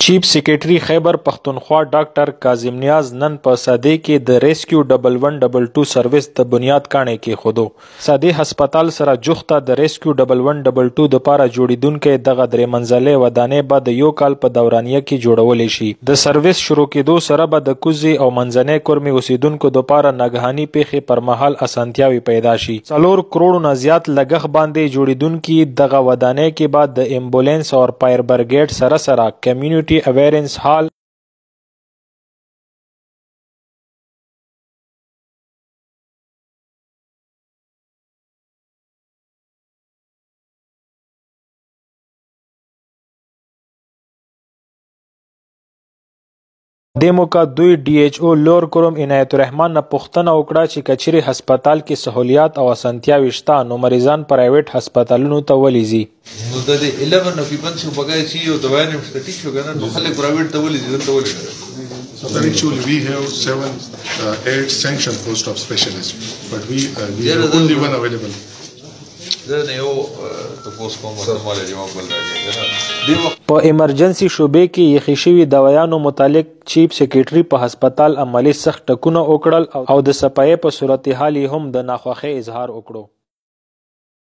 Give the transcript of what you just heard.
چیف سیکریټري خیبر پښتونخوا ډاکټر کاظم نیاز نن په سادې کې د ریسکیو 1122 سرویس د بنیاد کاڼی کېښودو. سادې هسپتال سره جوخته د ریسکیو 1122 دپاره جوړېدونکی دغه درې منزلې ودانۍ به د 1 کال په دورانیه کې جوړولی شي. د سرویس شروع کېدو سره به د کوزې او منځنۍ کورمې اوسیدونکو دپاره ناګهاني پیښې پر مهال اسانتیاوې پیدا شي. 4 کروړو نه زیات لګښت باندې جوړېدونکي دغه ودانۍ کې به د امبولانس او فایر برګیډ سره کمیونټي اویرنس هال د موقع دوی ډي ایچ او لور کروم عنایت الرحمن نه پوښتنه وکړه چې کچېرې هسپتال کې سهولیات او اسانتیاوې شته نو مریضان پرایویټ هسپتالونو ته ولې ځي. نو د 11 of people شو بګای چې یو دوا نه مشته ټیک شو کنه نو خلک پرایویټ ته ولې ځي ته ولې. So actually we have 8 sanctioned post-op specialists, but we have only one available. په ایمرجنسي شوبې کې یخې شوي دوایانو متعلق چیف سیکریټري په هسپتال عملي سخت ټکونه وکړل او د صفایۍ په صورتحال یې هم د ناخوښۍ اظهار وکړو.